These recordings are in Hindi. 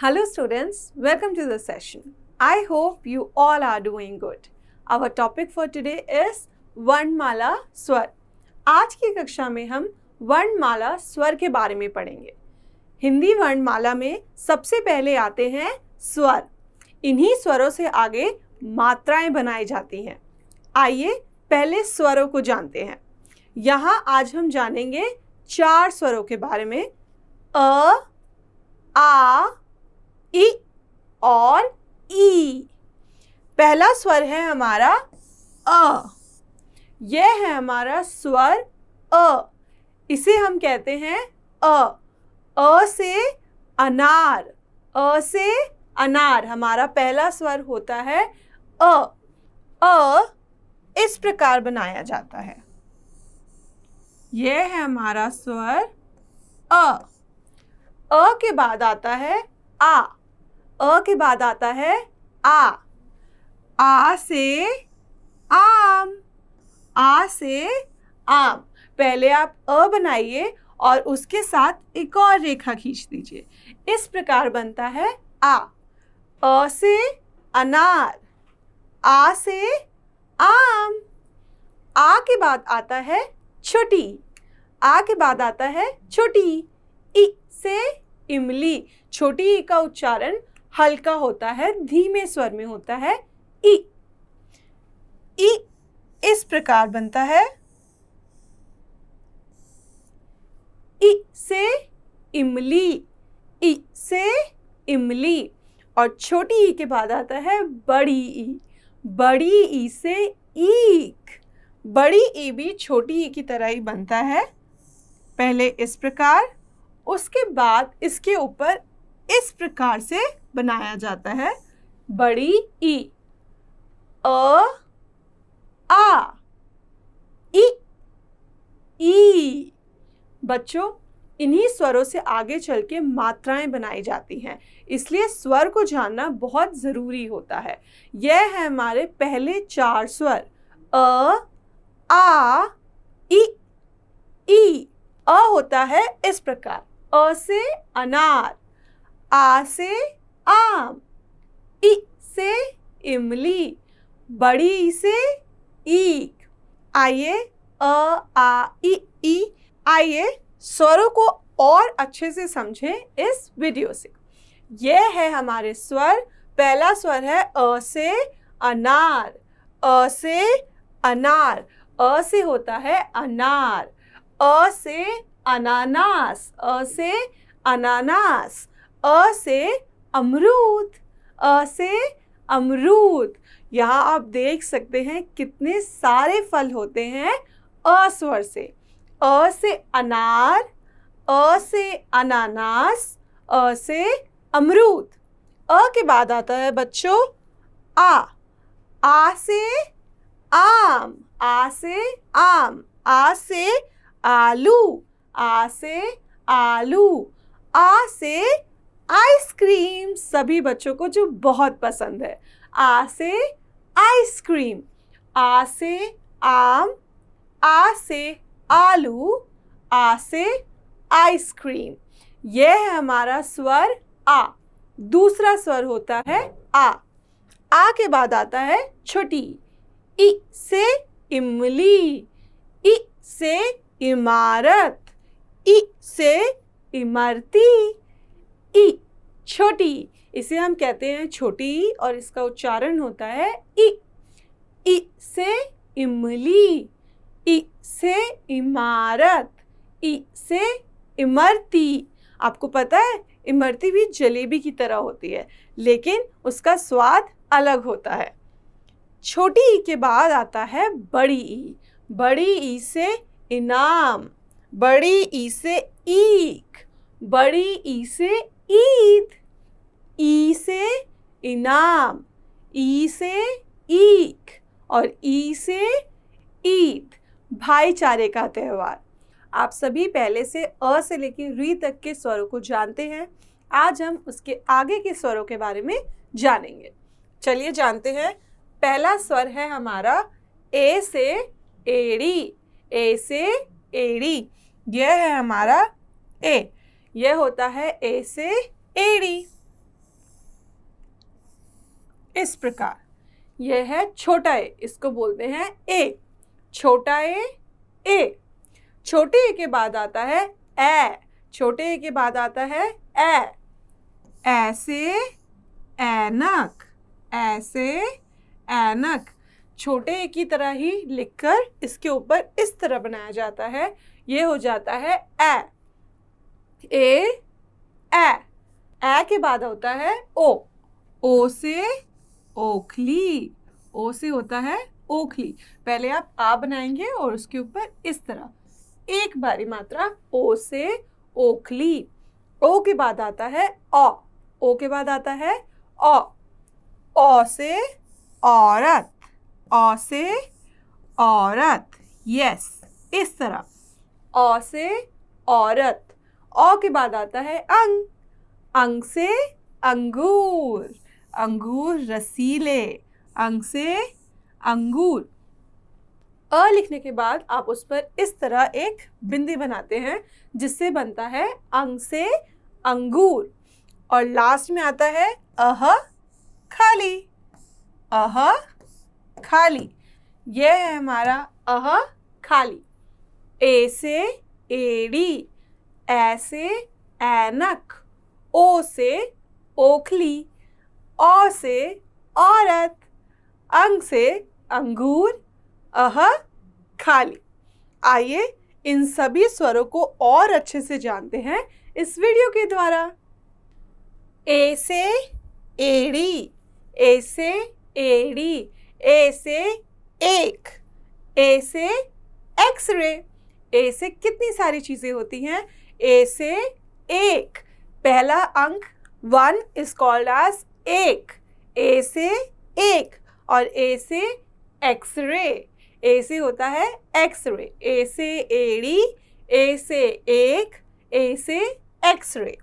Hello students, welcome to the session. I hope you all are doing good. Our topic for today is वर्णमाला स्वर. आज की कक्षा में हम वर्णमाला स्वर के बारे में पढ़ेंगे. हिंदी वर्णमाला में सबसे पहले आते हैं स्वर. इन्हीं स्वरों से आगे मात्राएं बनाई जाती हैं. आइए पहले स्वरों को जानते हैं. यहाँ आज हम जानेंगे 4 स्वरों के बारे में. अ, आ, इ और ई. पहला स्वर है हमारा अ. यह है हमारा स्वर अ. इसे हम कहते हैं अ. अ से अनार. अ से अनार हमारा पहला स्वर होता है अ. अ इस प्रकार बनाया जाता है. यह है हमारा स्वर अ. अ के बाद आता है आ. अ के बाद आता है आ. आ से आम. आ से आम. पहले आप अ बनाइए और उसके साथ एक और रेखा खींच दीजिए. इस प्रकार बनता है आ. अ से अनार. आ से आम. आ के बाद आता है छोटी. आ के बाद आता है छोटी. इ से इमली. छोटी ई का उच्चारण हल्का होता है, धीमे स्वर में होता है इ. इ इस प्रकार बनता है. इ से इमली. इ से इमली. और छोटी ई के बाद आता है बड़ी ई. बड़ी ई से ईख. बड़ी ई भी छोटी ई की तरह ही बनता है. पहले इस प्रकार, उसके बाद इसके ऊपर इस प्रकार से बनाया जाता है बड़ी ई. अ, आ, इ, ई. बच्चों, इन्हीं स्वरों से आगे चल के मात्राएं बनाई जाती हैं, इसलिए स्वर को जानना बहुत ज़रूरी होता है. यह है हमारे पहले 4 स्वर अ, आ, इ, ई. अ होता है इस प्रकार. अ से अनार. आ से आम. इ से इमली. बड़ी ई से ईख. आइए अ, आ, इ, ई. आइए स्वरों को और अच्छे से समझें इस वीडियो से. यह है हमारे स्वर. पहला स्वर है अ से अनार. अ से अनार. अ से होता है अनार. अ से अनानास. अ से अनानास. अ से अमरूद. अ से अमरूद. यहाँ आप देख सकते हैं कितने सारे फल होते हैं अ स्वर से. अ से अनार. अ से अनानास. अ से अमरूद. अ के बाद आता है बच्चों आ. आ से आम. आ से आम. आ से आलू. आ से आलू. आ से आइसक्रीम. सभी बच्चों को जो बहुत पसंद है. आ से आइसक्रीम. आ से आम. आ से आलू. आ से आइसक्रीम. यह है हमारा स्वर आ. दूसरा स्वर होता है आ. आ के बाद आता है छोटी. इ से इमली. इ से इमारत. इ से इमरती. इ छोटी. इसे हम कहते हैं छोटी ई और इसका उच्चारण होता है इ. इ से इमली. इ से इमारत. इ से इमरती. आपको पता है इमरती भी जलेबी की तरह होती है, लेकिन उसका स्वाद अलग होता है. छोटी ई के बाद आता है बड़ी ई. बड़ी ई से इनाम. बड़ी ई से ईख. बड़ी ई से ईद. ई से इनाम. ई से ईख. और ई से ईद. भाईचारे का त्योहार. आप सभी पहले से अ से लेकर री तक के स्वरों को जानते हैं. आज हम उसके आगे के स्वरों के बारे में जानेंगे. चलिए जानते हैं. पहला स्वर है हमारा ए से एड़ी. ए से एड़ी. यह है हमारा ए. यह होता है ए से एड़ी. इस प्रकार। यह है छोटा ए, इसको बोलते हैं ए। छोटा ए। छोटे ए के बाद आता है ए। छोटे ए के बाद आता है ए। ऐसे ऐनक। ऐसे ऐनक। छोटे ए की तरह ही लिखकर इसके ऊपर इस तरह बनाया जाता है, ये हो जाता है ए। ए के बाद होता है ओ। ओ से ओखली। ओ से होता है ओखली। पहले आप आ बनाएंगे और उसके ऊपर इस तरह एक बारी मात्रा ओ से ओखली। ओ के बाद आता है औ। ओ के बाद आता है औ। औ से औरत। औ से औरत। यस, इस तरह। औ से औरत। औ के बाद आता है अंग। अंग से अंगूर। अंगूर रसीले। अंग से अंगूर। अ लिखने के बाद आप उस पर इस तरह एक बिंदी बनाते हैं जिससे बनता है अंग से अंगूर। और लास्ट में आता है अह खाली। अह खाली। यह है हमारा अह खाली। ए से एड़ी। ऐ से ऐनक। ओ से ओखली। औ से औरत। अंग से अंगूर। अह खाली। आइए इन सभी स्वरों को और अच्छे से जानते हैं इस वीडियो के द्वारा। ए से एड़ी। ए से एड़ी। ए से एक। ए से एक्सरे। ए से कितनी सारी चीजें होती हैं? ए से एक। पहला अंक 1 इज कॉल्ड एज एक। ए से एक। और ए से एक्सरे। ए से होता है एक्सरे। ए से एड़ी। ए से एक। ए से एक्सरे।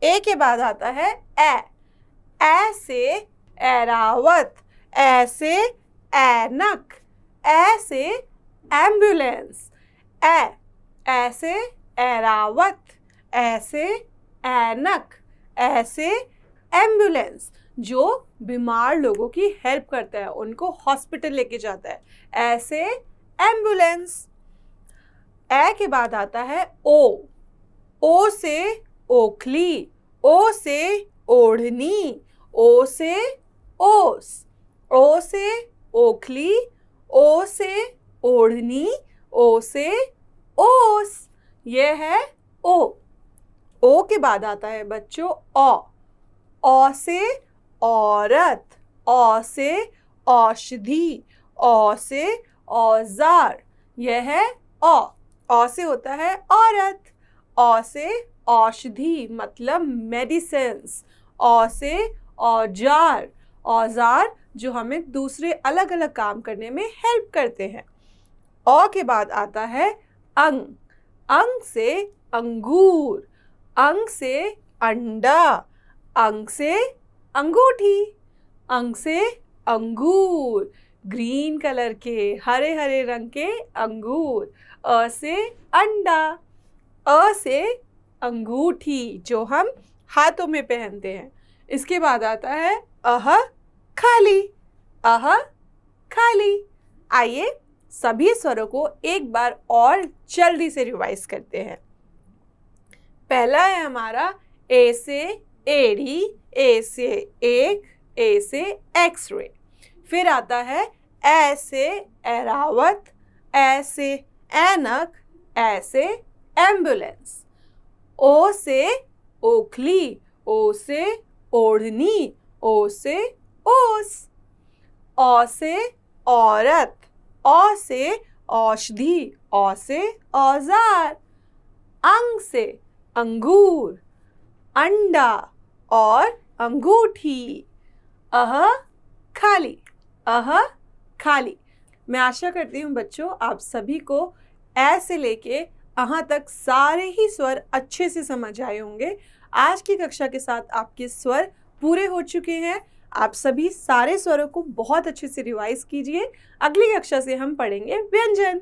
ए के बाद आता है ए। ए से ऐरावत। ए से ऐनक। ए से एम्बुलेंस। ए से ऐरावत। ए से ऐनक। ए से एम्बुलेंस, जो बीमार लोगों की हेल्प करता है, उनको हॉस्पिटल लेके जाता है। ऐसे एम्बुलेंस। ए के बाद आता है ओ। ओ से ओखली। ओ से ओढ़नी। ओ से ओस। ओ से ओखली। ओ से ओढ़नी। ओ से ओस। यह है ओ। ओ के बाद आता है बच्चों औ। औ से औरत। औ से औषधि। औ से औजार। यह है औ। औ से होता है औरत। औ से औषधि मतलब मेडिसिन्स। औ से औजार। औजार जो हमें दूसरे अलग अलग काम करने में हेल्प करते हैं। औ के बाद आता है अंग। अंग से अंगूर। अंग से अंडा। अंग से अंगूठी। अंग से अंगूर, ग्रीन कलर के हरे हरे रंग के अंगूर। अ से अंडा। अ से अंगूठी जो हम हाथों में पहनते हैं। इसके बाद आता है अह खाली। अह खाली। आइए सभी स्वरों को एक बार और जल्दी से रिवाइज करते हैं। पहला है हमारा ए से एड़ी। ए से एक। ए से एक्सरे। फिर आता है ए से ऐरावत। ए से ऐनक। ए से एम्बुलेंस। ओ से ओखली। ओ से ओढ़नी। ओ से ओस। औ से औरत। औ से औषधि। औ से औजार। अंग से अंगूर, अंडा और अंगूठी। अह खाली। अह खाली। मैं आशा करती हूँ बच्चों आप सभी को ए से लेके अह तक सारे ही स्वर अच्छे से समझ आए होंगे। आज की कक्षा के साथ आपके स्वर पूरे हो चुके हैं। आप सभी सारे स्वरों को बहुत अच्छे से रिवाइज कीजिए। अगली कक्षा से हम पढ़ेंगे व्यंजन।